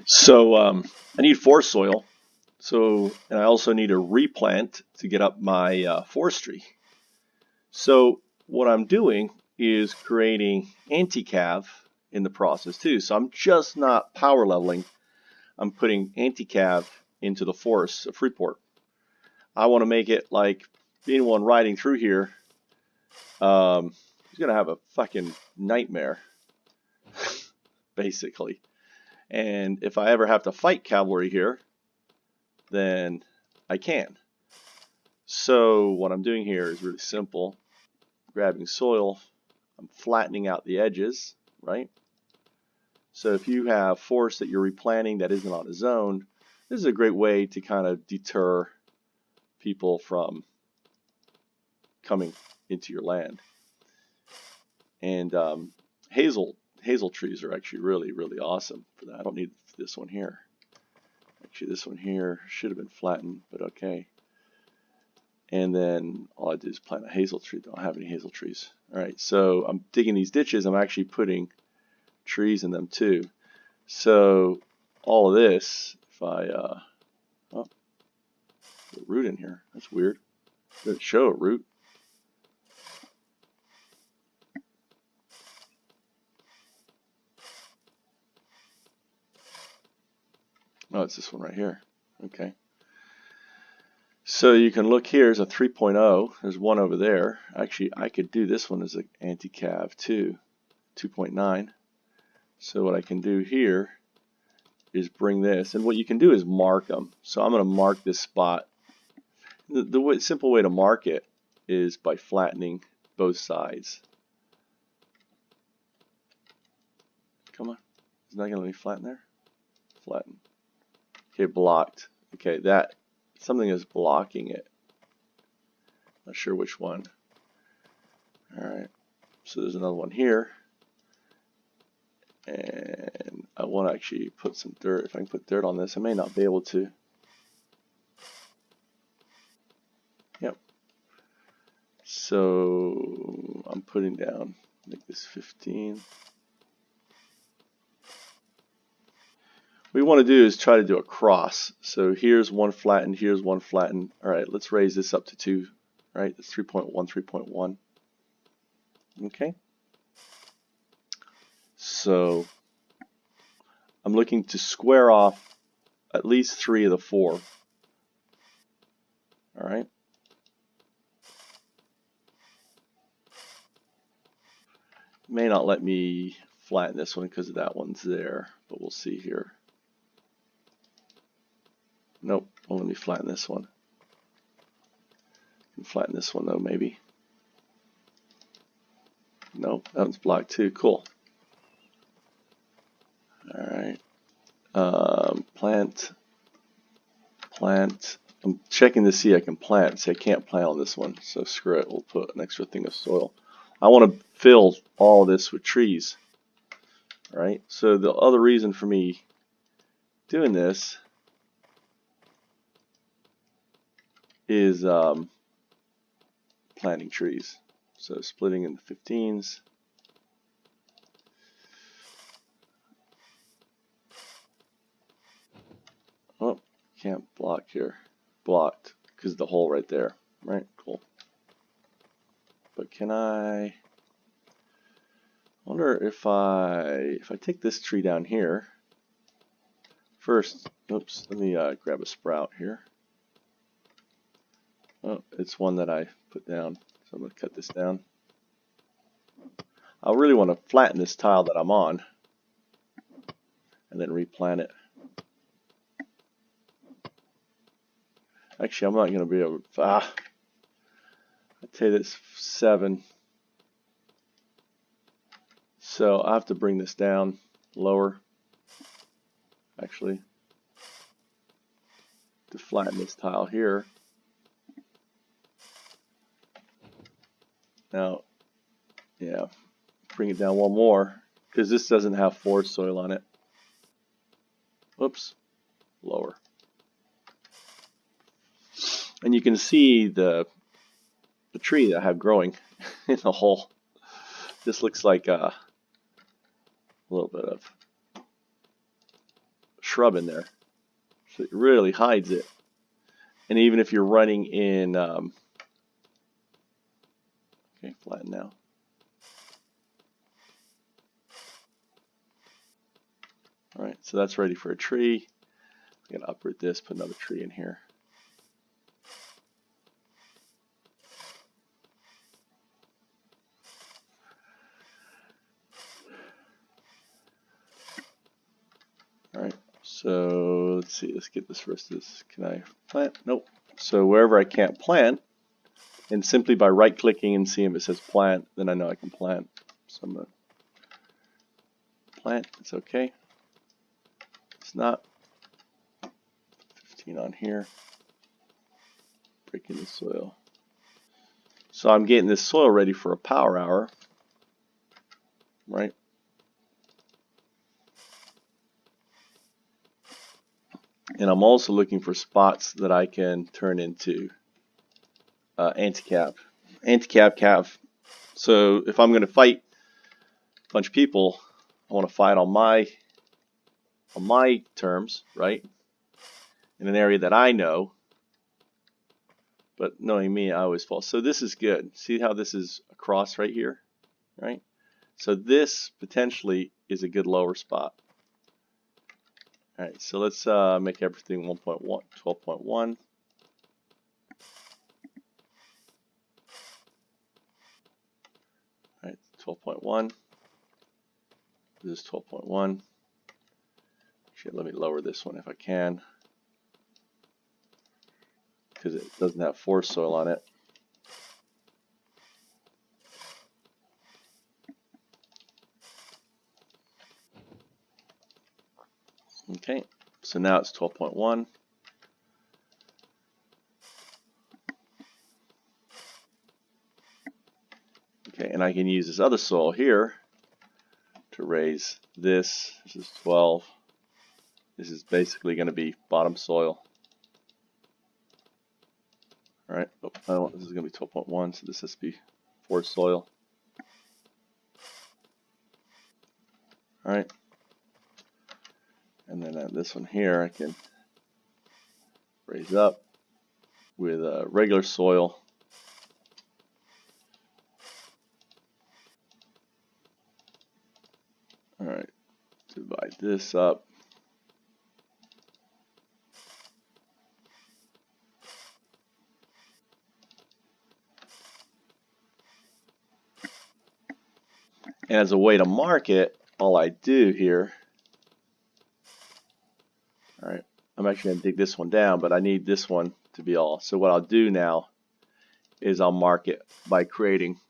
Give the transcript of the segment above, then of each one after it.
So I need forest soil. So, and I also need a replant to get up my forestry. So what I'm doing is creating anti-cav in the process too. So I'm just not power leveling. I'm putting anti-cav into the forests of Freeport. I want to make it like anyone riding through here is going to have a fucking nightmare, basically. And if I ever have to fight cavalry here, then I can. So what I'm doing here is really simple. Grabbing soil, I'm flattening out the edges, right? So if you have forest that you're replanting that isn't on a zone, this is a great way to kind of deter people from coming into your land. And hazel trees are actually really awesome for that. I don't need this one here. Actually, this one here should have been flattened, but okay. And then all I did is plant a hazel tree. Don't have any hazel trees. All right, so I'm digging these ditches. I'm actually putting trees in them too. So all of this, if I oh, there's a root in here. That's weird. It doesn't show a root. Oh, it's this one right here. Okay. So you can look here as a 3.0. There's one over there. Actually, I could do this one as an anti-cav too, 2.9. So what I can do here is bring this, and what you can do is mark them. So I'm going to mark this spot. The simple way to mark it is by flattening both sides. Come on, is not going to let me flatten there? Flatten. Okay, blocked. Okay, that something is blocking it. Not sure which one. All right, so there's another one here. And I want to actually put some dirt. If I can put dirt on this, I may not be able to. Yep. So I'm putting down, make this 15. What we want to do is try to do a cross. So here's one flattened, here's one flattened. All right, let's raise this up to 2. All right, that's 3.1, 3.1. Okay. So I'm looking to square off at least 3 of the 4. All right. May not let me flatten this one because that one's there, but we'll see here. Nope, won't let me flatten this one. Can flatten this one though, maybe. Nope, that one's blocked too. Cool. All right. Plant. I'm checking to see I can plant. See, I can't plant on this one, so screw it. We'll put an extra thing of soil. I want to fill all this with trees. All right. So the other reason for me doing this is planting trees. So splitting into 15s. Oh, can't block here. Blocked because of the hole right there. Right, cool. But can I wonder if I take this tree down here first? Oops, let me grab a sprout here. Oh, it's one that I put down, so I'm going to cut this down. I really want to flatten this tile that I'm on and then replant it. Actually, I'm not going to be able to, I'd say that's 7. So I have to bring this down lower, actually, to flatten this tile here. Now, yeah, bring it down one more, because this doesn't have forest soil on it. Whoops, lower. And you can see the tree that I have growing in the hole. This looks like a little bit of shrub in there. So it really hides it. And even if you're running in, okay, flatten now. All right, so that's ready for a tree. I'm gonna uproot this, put another tree in here. All right, so let's see, let's get this rest of this. Can I plant? Nope. So wherever I can't plant, and simply by right clicking and seeing if it says plant, then I know I can plant. So I'm gonna plant, it's okay. It's not. 15 on here. Breaking the soil. So I'm getting this soil ready for a power hour, right? And I'm also looking for spots that I can turn into anti-cap. Anti-cap calf. So if I'm going to fight a bunch of people, I want to fight on my terms, right? In an area that I know. But knowing me, I always fall. So this is good. See how this is across right here, right? So this potentially is a good lower spot. All right, so let's make everything 1.1, 12.1. All right, 12.1. This is 12.1. Actually, let me lower this one if I can, because it doesn't have forest soil on it. Okay, so now it's 12.1. Okay, and I can use this other soil here to raise this. This is 12. This is basically going to be bottom soil. All right, oh, this is going to be 12.1, so this has to be forest soil. All right, and then this one here I can raise up with regular soil. All right, divide this up. And as a way to mark it, all I do here, all right, I'm actually going to dig this one down, but I need this one to be all. So what I'll do now is I'll mark it by creating,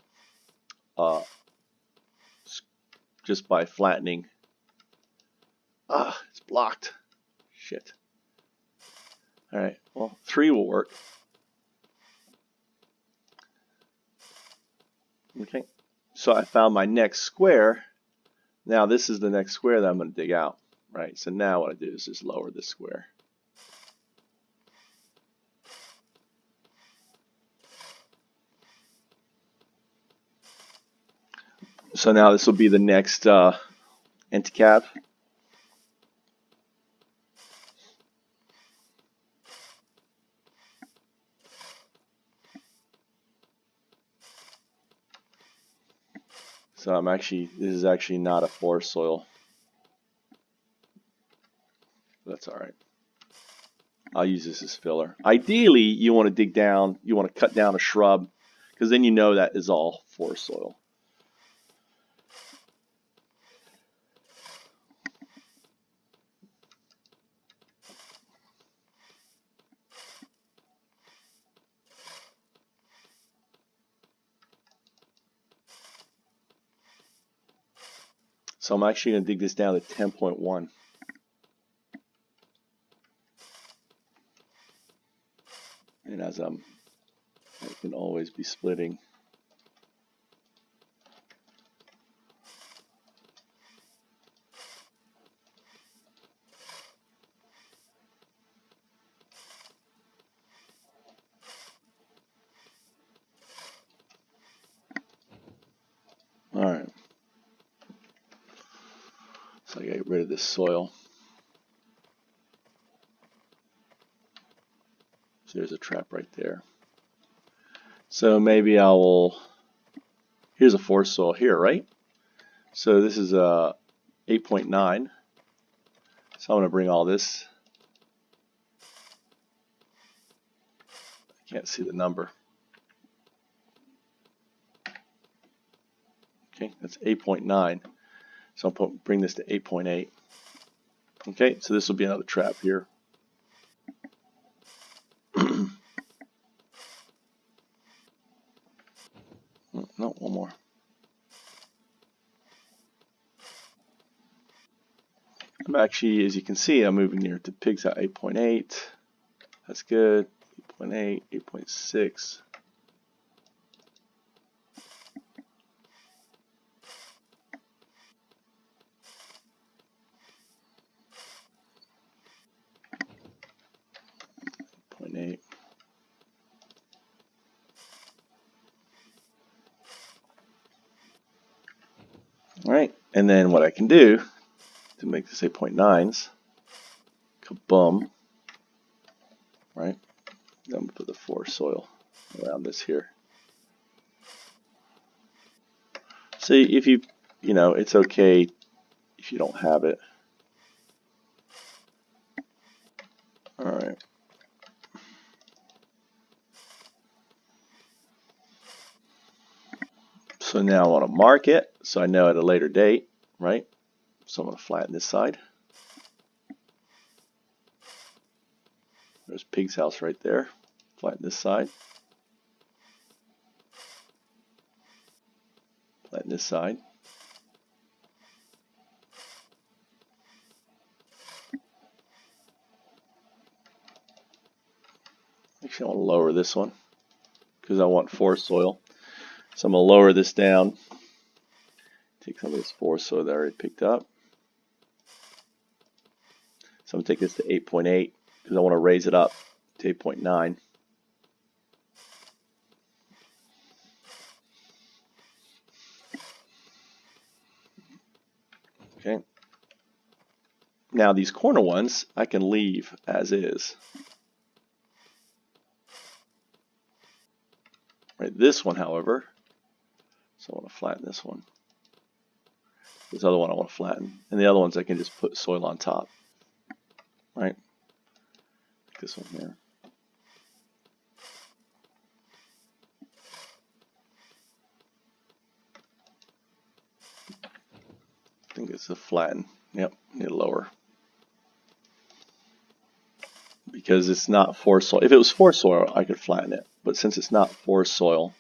just by flattening. Ah, it's blocked. Shit. All right, well, 3 will work. Okay, so I found my next square. Now this is the next square that I'm going to dig out, right? So now what I do is just lower this square. So now this will be the next anti-cap. So this is actually not a forest soil. That's all right. I'll use this as filler. Ideally, you want to dig down, you want to cut down a shrub, because then you know that is all forest soil. So I'm actually going to dig this down to 10.1. And as I can always be splitting. All right. So I get rid of this soil. there's a trap right there. So maybe I will, here's a forest soil here, right? So this is a 8.9. So I'm going to bring all this. I can't see the number. Okay, that's 8.9. So I'll bring this to 8.8. Okay, so this will be another trap here. No, one more. I'm actually, as you can see, I'm moving near to pigs at 8.8. That's good. 8.8, 8.6. All right, and then what I can do to make this 8.9s, kaboom, right? Then I'm gonna put the forest soil around this here. So if you know, it's okay if you don't have it. All right. So now I want to mark it so I know at a later date, right? So I'm going to flatten this side. There's pig's house right there. Flatten this side. Flatten this side. Actually, I want to lower this one because I want forest soil. So I'm going to lower this down. Take some of this forest soil that I already picked up. So I'm going to take this to 8.8 because I want to raise it up to 8.9. Okay. Now these corner ones I can leave as is. Right, this one, however, so I want to flatten this one. This other one I want to flatten. And the other ones I can just put soil on top. Right? Like this one here. I think it's a flatten. Yep, need to lower. Because it's not forest soil. If it was forest soil, I could flatten it. But since it's not forest soil,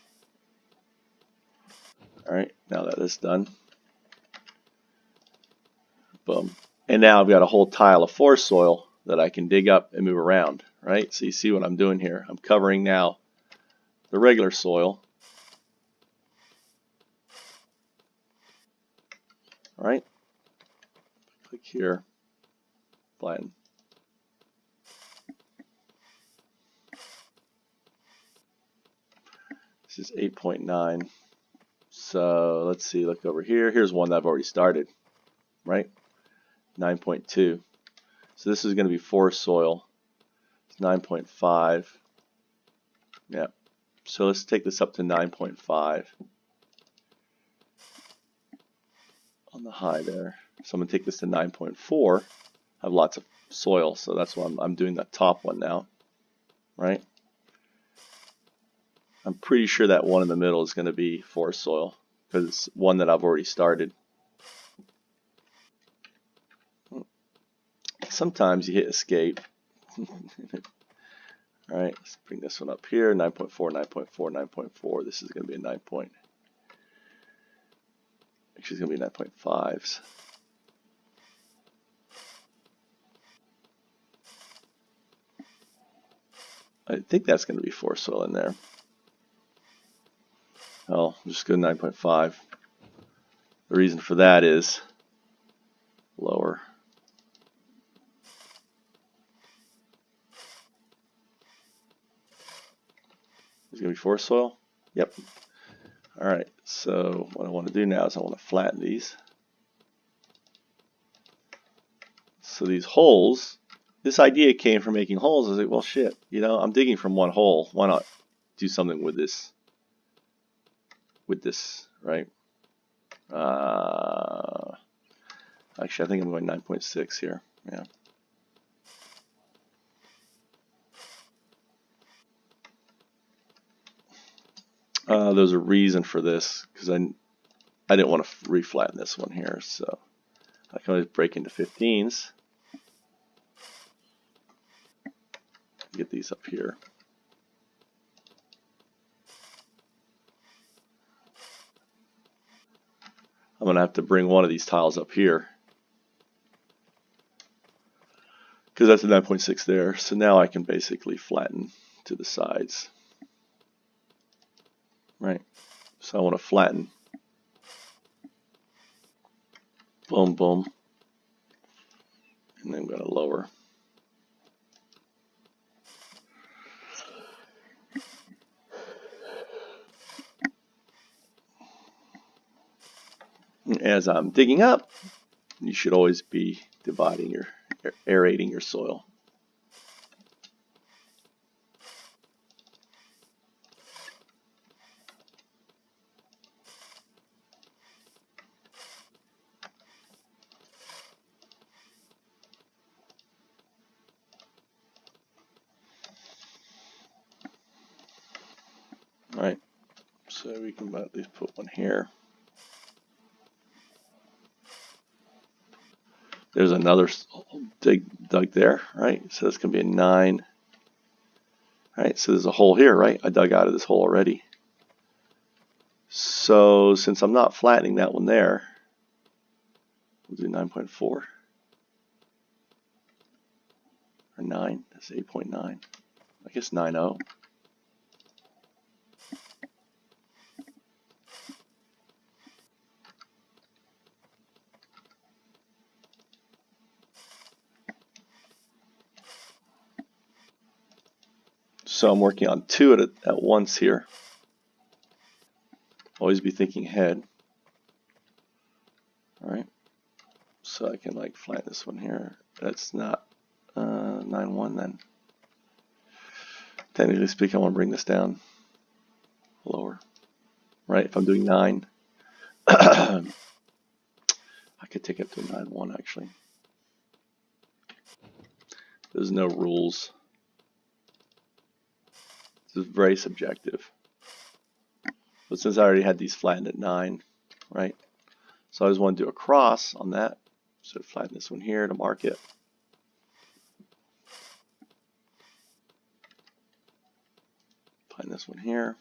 alright, now that is done. Boom. And now I've got a whole tile of forest soil that I can dig up and move around. Right? So you see what I'm doing here. I'm covering now the regular soil. Alright? Click here. Flatten. This is 8.9. So let's see, look over here. Here's one that I've already started, right? 9.2. So this is going to be forest soil. It's 9.5. Yeah. So let's take this up to 9.5 on the high there. So I'm going to take this to 9.4. I have lots of soil, so that's why I'm doing that top one now, right? I'm pretty sure that one in the middle is going to be forest soil because it's one that I've already started. Sometimes you hit escape. Alright, let's bring this one up here. 9.4, 9.4, 9.4. This is going to be a 9 point. Actually, it's going to be 9.5s. I think that's going to be forest soil in there. Oh, I'm just go 9.5. The reason for that is lower. Is it going to be forest soil? Yep. Alright, so what I want to do now is I want to flatten these. So these holes this idea came from making holes. I was like, well, shit, you know, I'm digging from one hole. Why not do something with this? Right? Actually, I think I'm going 9.6 here. Yeah. There's a reason for this, because I didn't want to reflatten this one here, so I can always break into 15s. Get these up here. I'm going to have to bring one of these tiles up here, because that's a 9.6 there. So now I can basically flatten to the sides. Right. So I want to flatten. Boom, boom. And then I'm going to lower. As I'm digging up, you should always be dividing your, aerating your soil. Right. So we can at least put one here. There's another dug there, right? So it's going to be a 9. Right, so there's a hole here, right? I dug out of this hole already. So since I'm not flattening that one there, we'll do 9.4 or 9. That's 8.9. I guess 9.0. So I'm working on 2 at once here. Always be thinking ahead. All right. So I can like flatten this one here. That's not 9.1 then. Technically speaking, I want to bring this down lower. Right. If I'm doing 9, I could take it to 9.1 actually. There's no rules. This is very subjective. But since I already had these flattened at 9, right? So I just want to do a cross on that. So flatten this one here to mark it. Flatten this one here.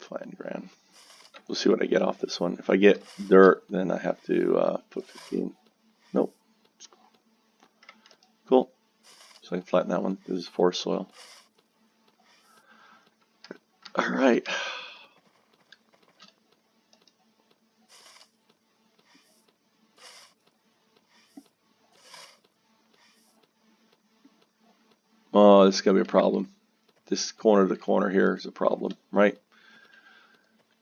Flatten ground. We'll see what I get off this one. If I get dirt, then I have to put 15. Nope. Cool. So I can flatten that one. This is forest soil. All right. Oh, this is going to be a problem. This corner to corner here is a problem, right?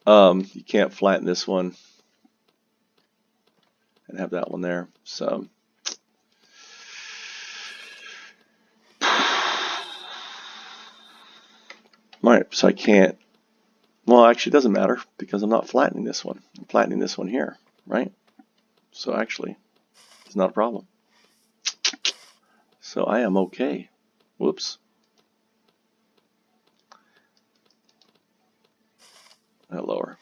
You can't flatten this one and have that one there. So right, so I can't. Well, actually, it doesn't matter because I'm not flattening this one. I'm flattening this one here, right? So actually, it's not a problem. So I am okay. Whoops. That lower.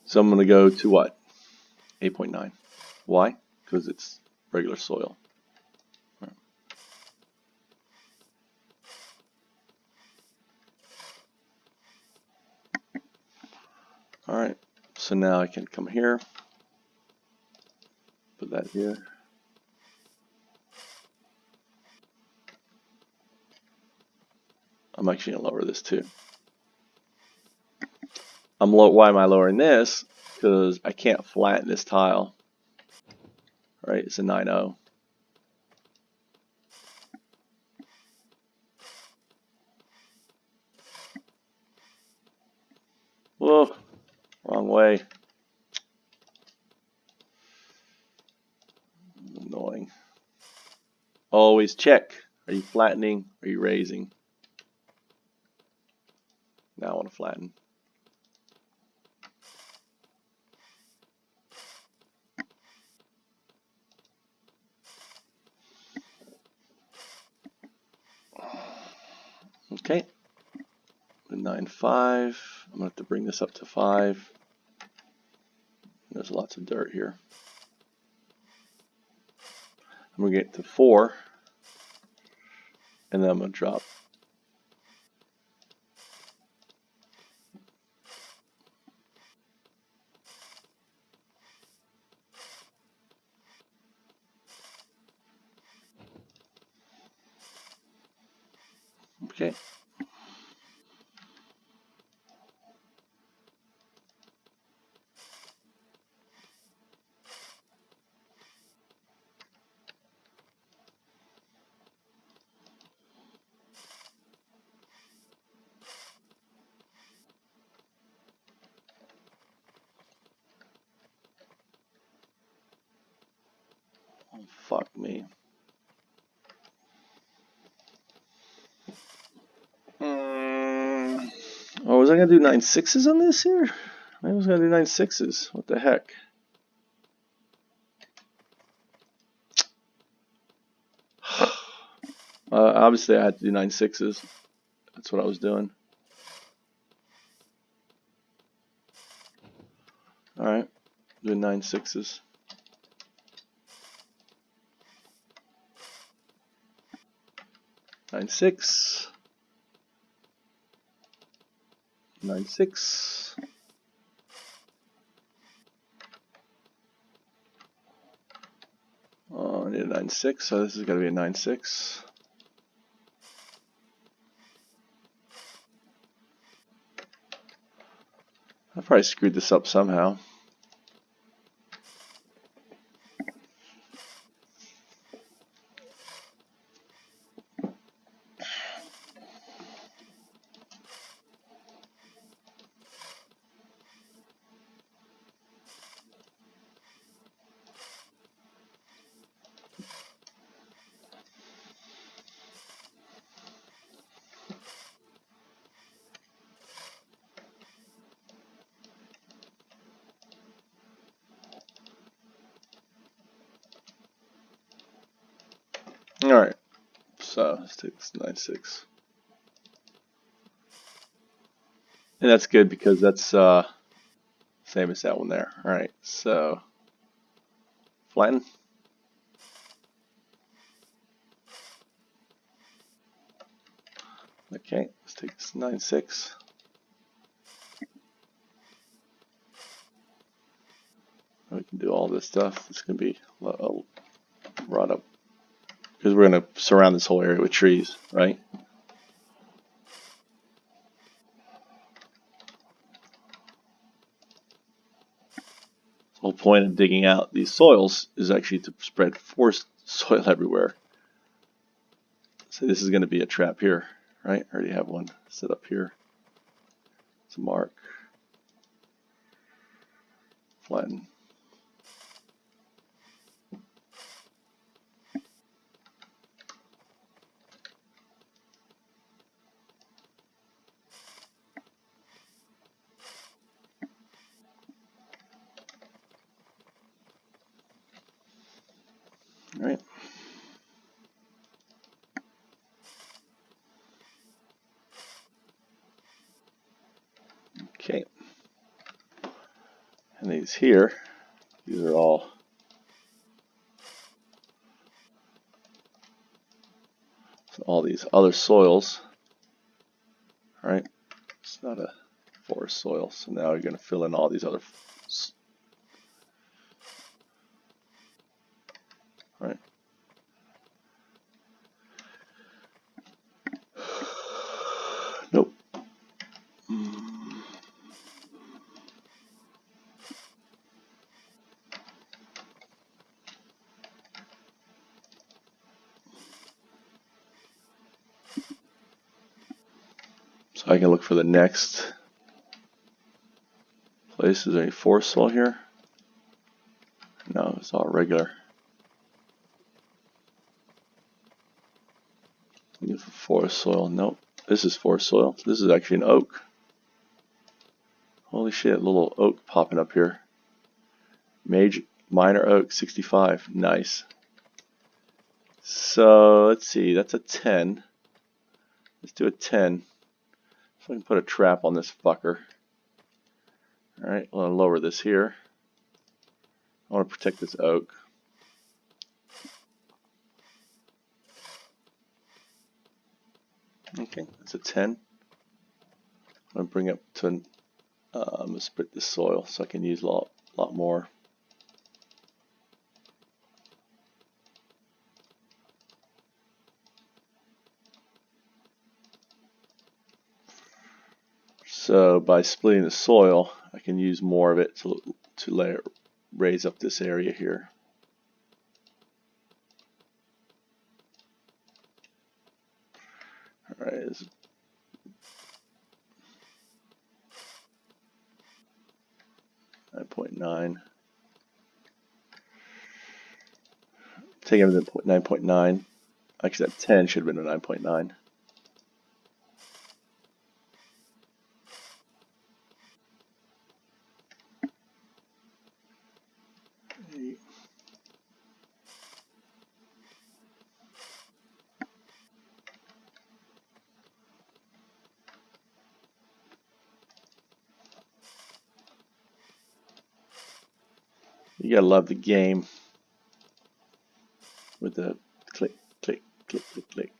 So I'm going to go to what? 8.9. Why? Because it's regular soil. All right. So now I can come here, put that here. I'm actually going to lower this too. Why am I lowering this? Because I can't flatten this tile. Right, it's a 9.0. Whoa, wrong way. Annoying. Always check. Are you flattening? Are you raising? Now I want to flatten. Okay. 9.5. I'm going to have to bring this up to 5. There's lots of dirt here. I'm going to get to 4. And then I'm going to drop. Okay. Oh, fuck me. Oh, was I going to do 9.6s on this here? Maybe I was going to do 9.6s. What the heck? Obviously, I had to do 9.6s. That's what I was doing. Alright, doing 9.6s. Nine six. 9.6. Oh, I need a 9.6, so this is going to be a 9.6. I probably screwed this up somehow. Alright, so let's take this 9.6. And that's good because that's same as that one there. Alright, so flatten. Okay, let's take this 9.6. We can do all this stuff. It's going to be brought up because we're going to surround this whole area with trees, right? The whole point of digging out these soils is actually to spread forest soil everywhere. So this is going to be a trap here, right? I already have one set up here. It's a mark. Flatten. All right. Okay. And these here, these are all these other soils. All right. It's not a forest soil, so now you're going to fill in all these other Right. Nope. So I can look for the next place. Is there any forest soil here? No, it's all regular. Looking for forest soil. Nope. This is forest soil. This is actually an oak. Holy shit, little oak popping up here. Minor oak, 65. Nice. So let's see, that's a 10. Let's do a 10. So I can put a trap on this fucker. Alright, I'm going to lower this here. I want to protect this oak. Okay, that's a 10. I'm going to bring up to, I'm going to split this soil so I can use a lot more. So by splitting the soil, I can use more of it to raise up this area here. All right, 9.9. Take it to 9.9. Actually, that 10 should have been a 9.9. You gotta love the game with the click, click, click, click, click.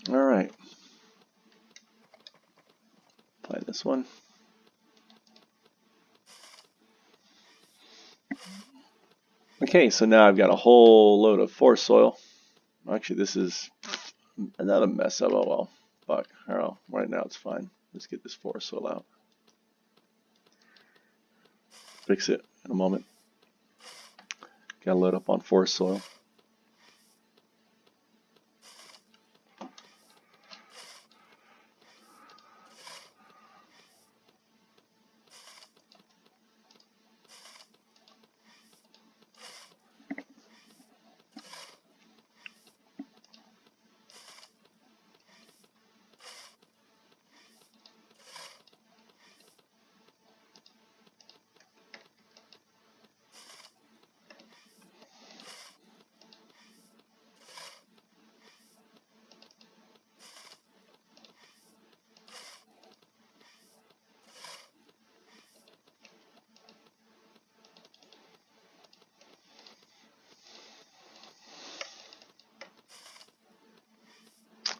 All right, apply this one. Okay, so now I've got a whole load of forest soil. Actually, this is another mess up. Oh well, fuck. Oh, right now it's fine. Let's get this forest soil out. Fix it in a moment. Got to load up on forest soil.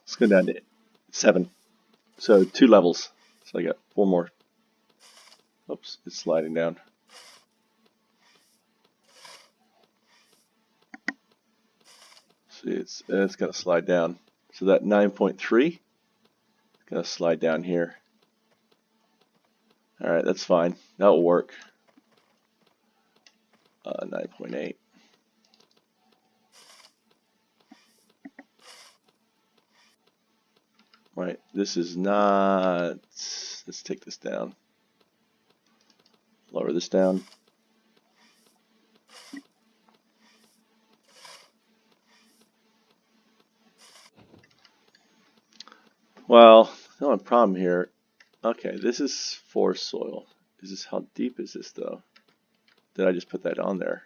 Let's go down to 7. So 2 levels. So I got 4 more. Oops, it's sliding down. See, it's got to slide down. So that 9.3 is going to slide down here. All right, that's fine. That'll work. 9.8. Right, this is not. Let's take this down. Lower this down. Well, the only problem here. Okay, this is forest soil. How deep is this though? Did I just put that on there?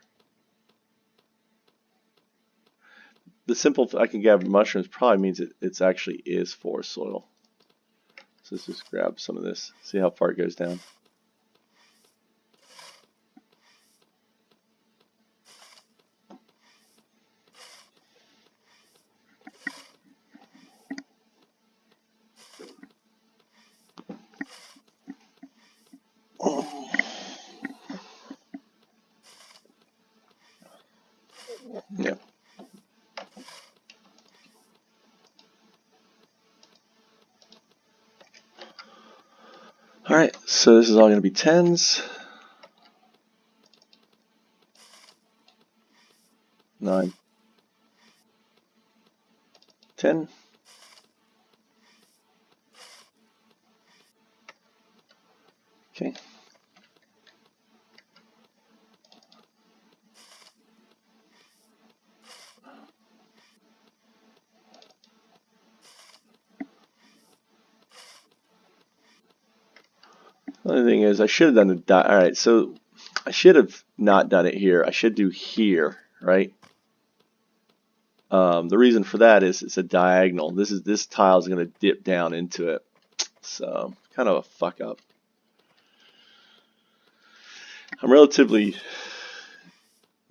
The simple I can gather mushrooms probably means it's actually is forest soil. So let's just grab some of this, see how far it goes down. Yeah. All right, so this is all going to be 10s. 9, 10. Okay. Another thing is I should have done the die. All right, so I should have not done it here. I should do here, right? The reason for that is it's a diagonal. This tile is going to dip down into it, so kind of a fuck up. I'm relatively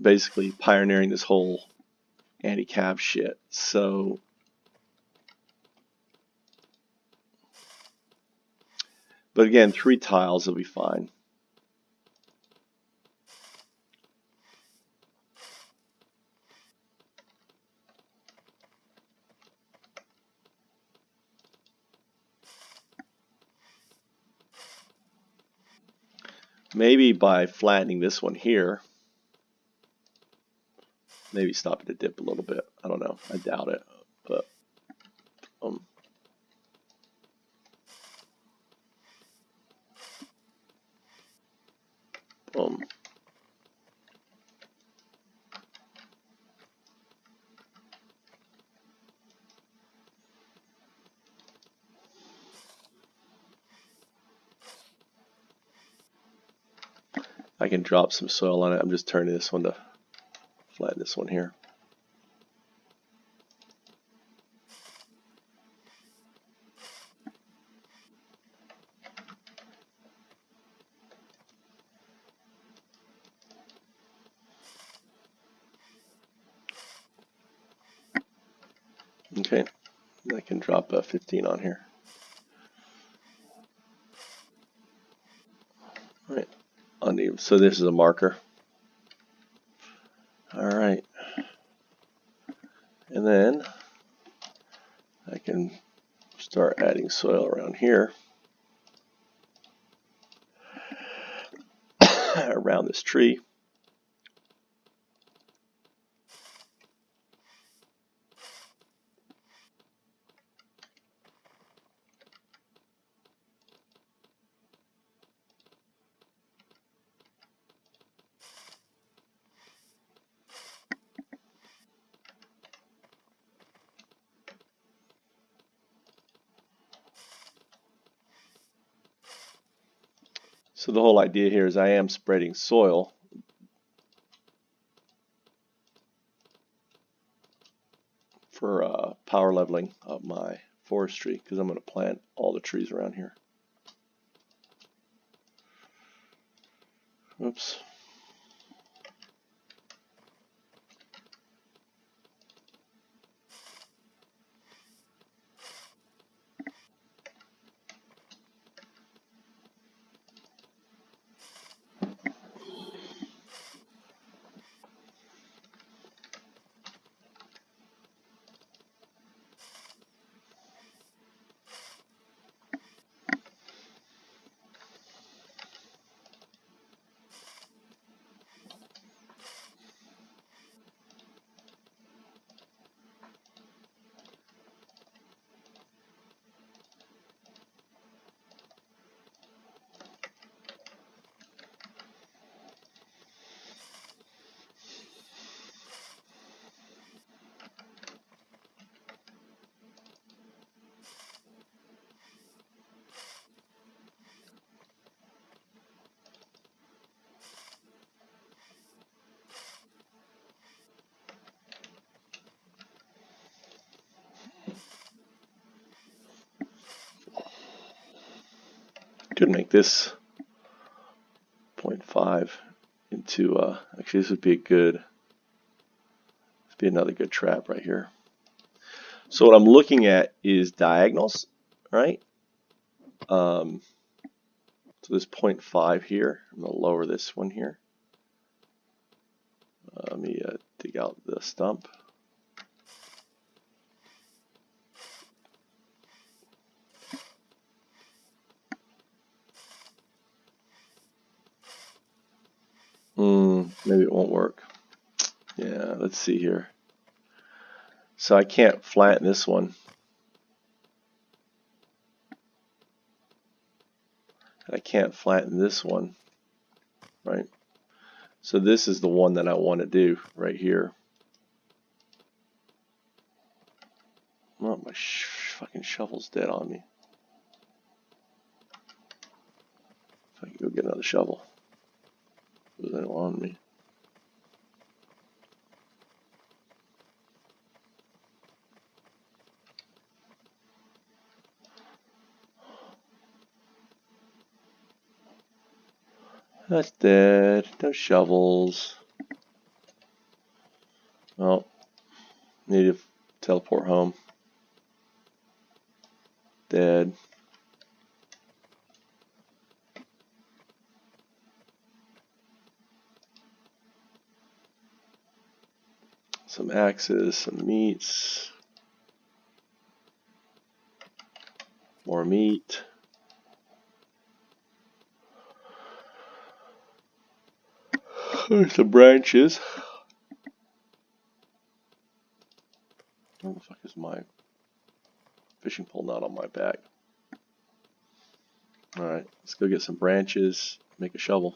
basically pioneering this whole anti-cab shit, so but again, 3 tiles will be fine. Maybe by flattening this one here, maybe stop it to dip a little bit. I don't know. I doubt it, but I can drop some soil on it. I'm just turning this one to flatten this one here. Okay, I can drop a 15 on here. All right, uneven. So this is a marker. All right, and then I can start adding soil around here, around this tree. So the whole idea here is I am spreading soil for power leveling of my forestry, because I'm going to plant all the trees around here. Oops. Could make this 0.5 into, actually this would be another good trap right here. So what I'm looking at is diagonals, right? So this 0.5 here, I'm going to lower this one here. Let me dig out the stump. Maybe it won't work. Yeah, let's see here. So I can't flatten this one. I can't flatten this one, right? So this is the one that I want to do right here. Oh, my fucking shovel's dead on me. If I can go get another shovel. It was on me. That's dead. No shovels. Well, need to teleport home. Dead. Some axes, some meats. More meat. There's some branches. Where the fuck is my fishing pole not on my back? Alright, let's go get some branches, make a shovel.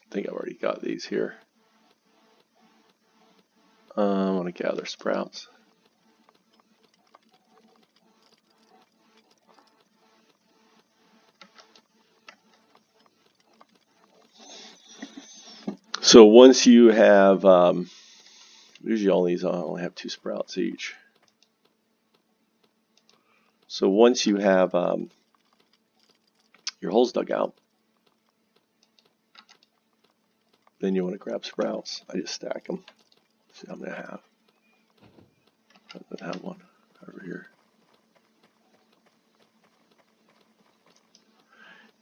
I think I've already got these here. I want to gather sprouts. So once you have, usually all these only have 2 sprouts each. So once you have your holes dug out, then you want to grab sprouts. I just stack them. See how many I have. I have one over here.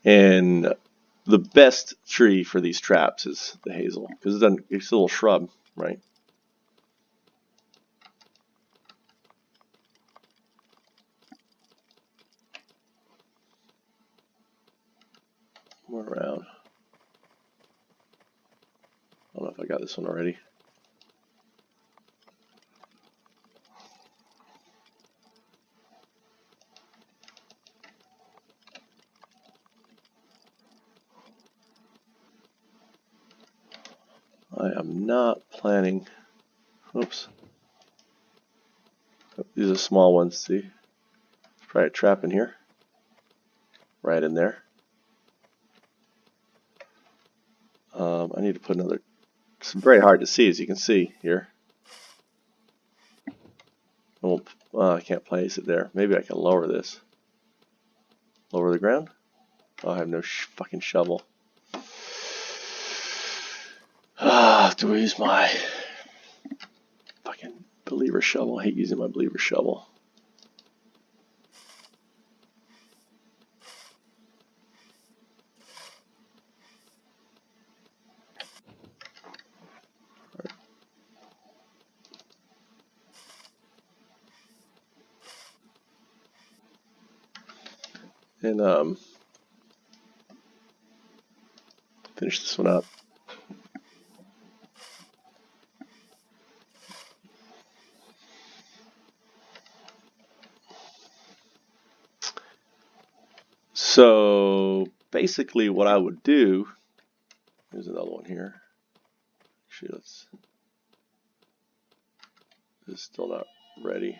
And the best tree for these traps is the hazel, because it's a little shrub, right? More around. I don't know if I got this one already. I am not planning. Oops. These are small ones. See, try a trap in here. Right in there. I need to put another. It's very hard to see, as you can see here. I can't place it there. Maybe I can lower this. Lower the ground? Oh, I have no fucking shovel. I have to use my fucking believer shovel. I hate using my believer shovel. And finish this one up. So basically what I would do, there's another one here. Actually, this is still not ready.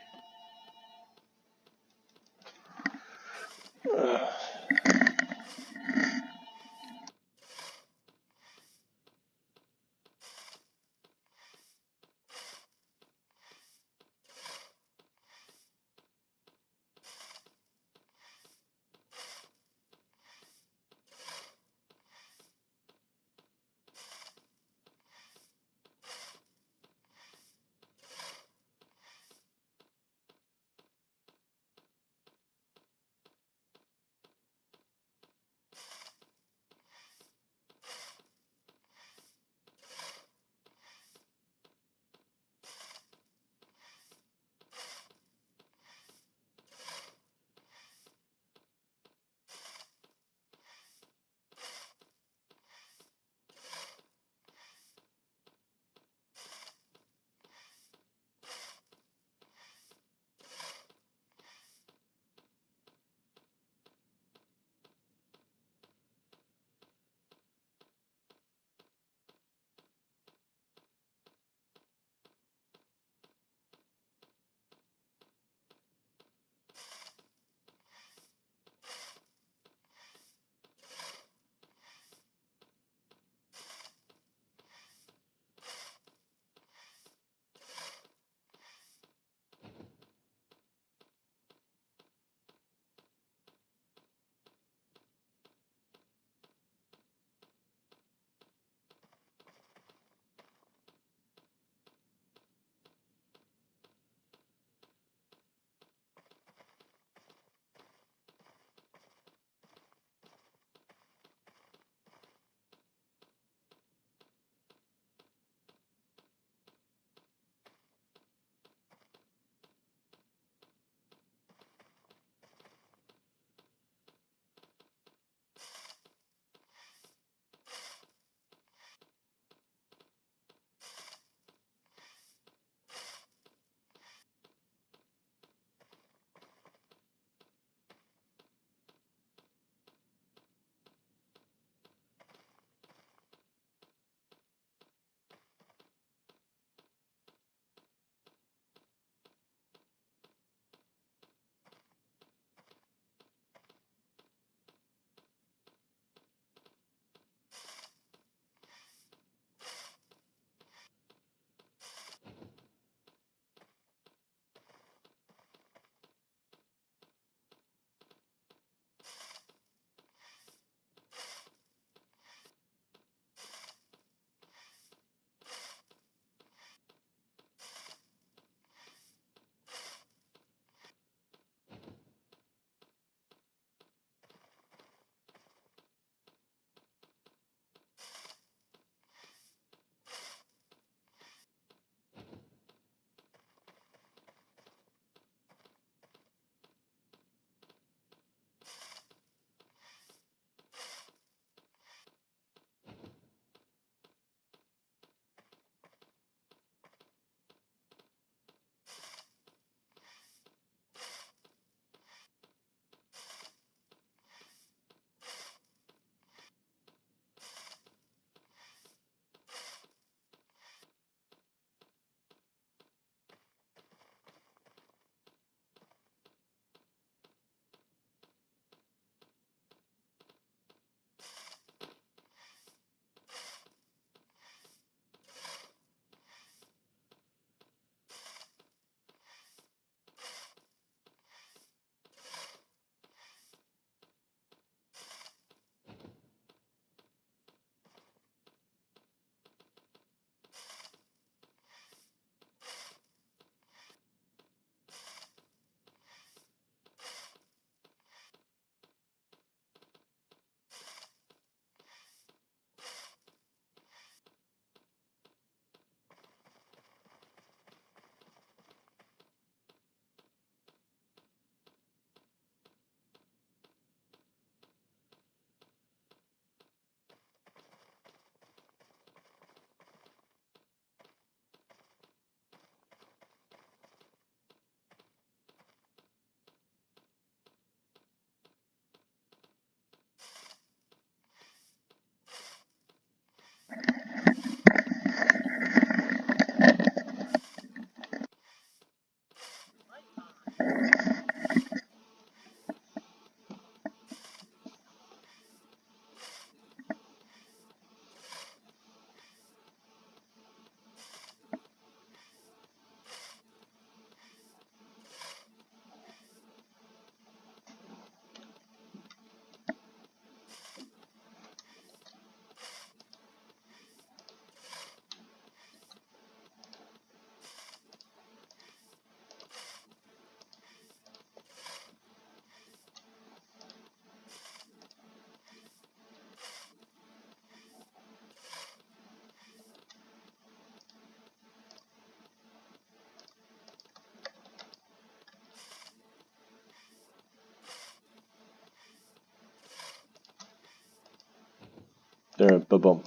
There, boom, boom.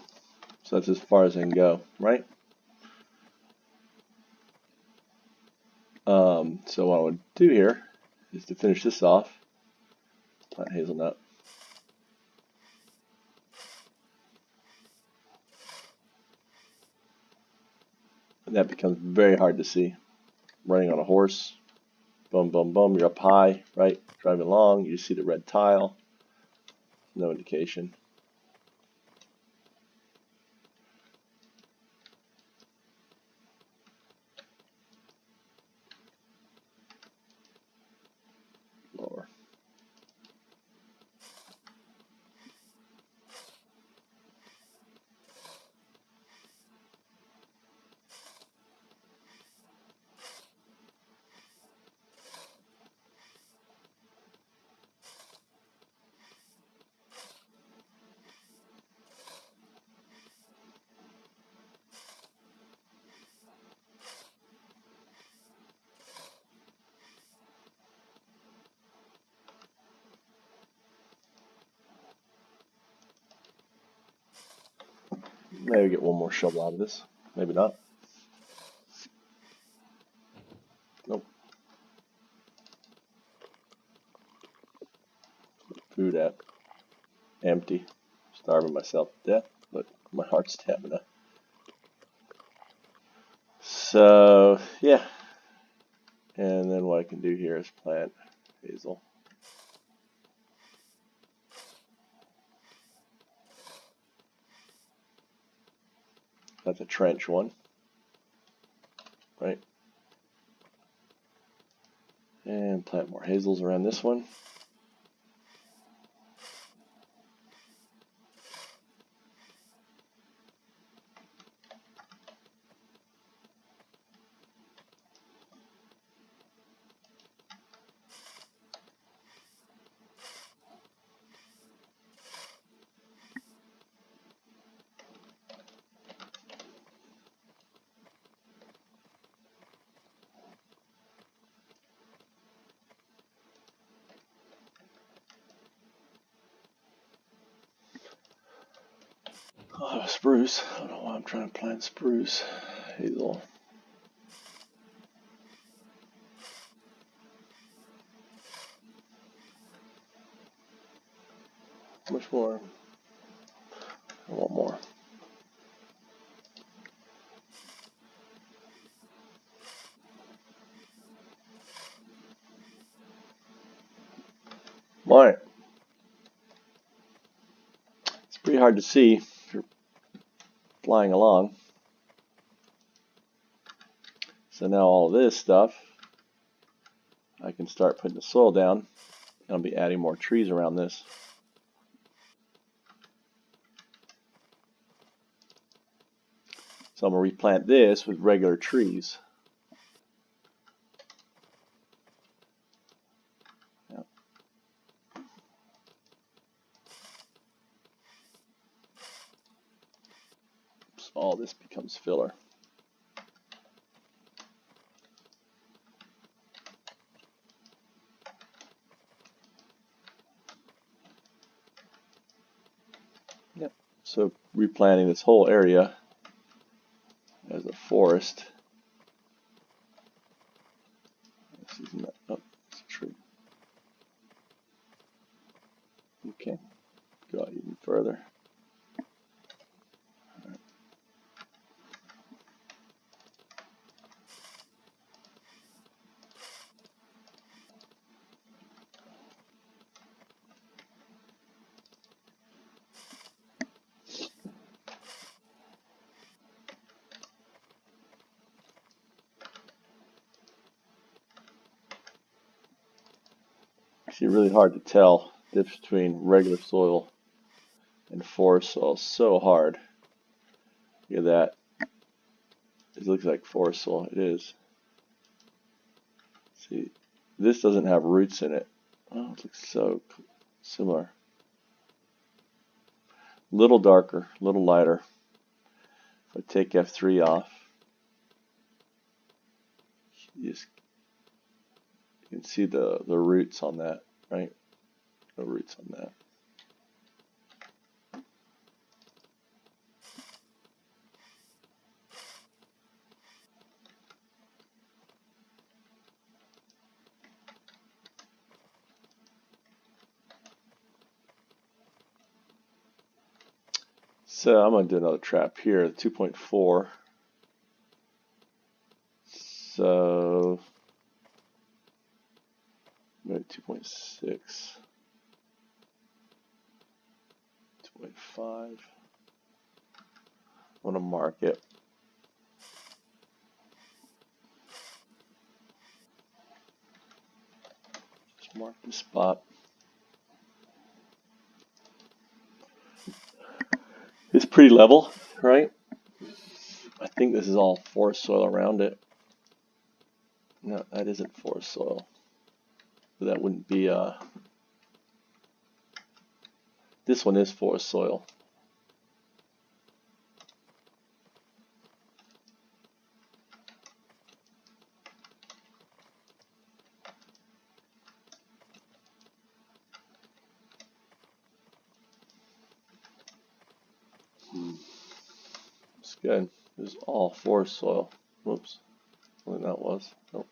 So that's as far as I can go, right? So what I would do here is to finish this off, plant hazelnut. And that becomes very hard to see. Running on a horse, boom, boom, boom, you're up high, right? Driving along, you see the red tile, no indication. Lower. Maybe get one more shovel out of this. Maybe not. Nope. Food at empty. Starving myself to death, but my heart's stamina. So yeah. And then what I can do here is plant hazel. That's a trench one, right? And plant more hazels around this one. Oh, spruce. I don't know why I'm trying to plant spruce. Hazel. How much more? I want more. Alright. It's pretty hard to see if you're flying along. So now all this stuff, I can start putting the soil down, and I'll be adding more trees around this. So I'm going to replant this with regular trees. Yep. So all this becomes filler. Yep. So replanting this whole area as a forest. This is not, oh, it's a tree. Okay, go out even further. Right. Actually, really hard to tell the difference between regular soil and forest soil. So hard. Look at that. It looks like forest soil. It is. See, this doesn't have roots in it. Oh, it looks so similar. Little darker, little lighter. If I take F3 off, you can see the roots on that, right? No roots on that. So I'm going to do another trap here, 2.4. So maybe 2.6, 2.5. I'm going to mark it. Just mark the spot. It's pretty level, right? I think this is all forest soil around it. No, that isn't forest soil. But that wouldn't be, this one is forest soil. It's good. It's all forest soil. Whoops. I think that was. Nope.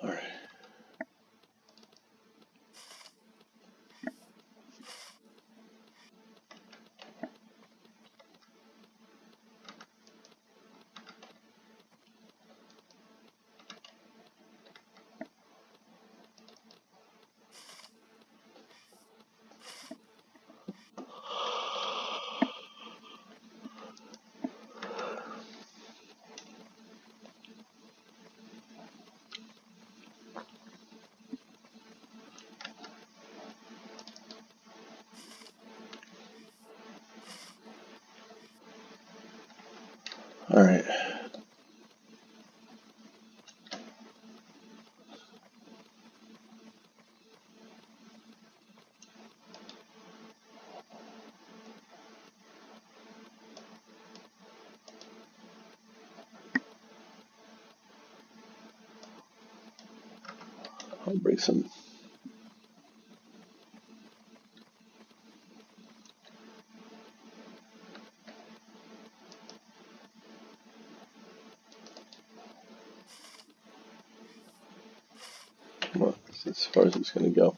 All right. All right. I'll bring some. Well, that's as far as it's going to go.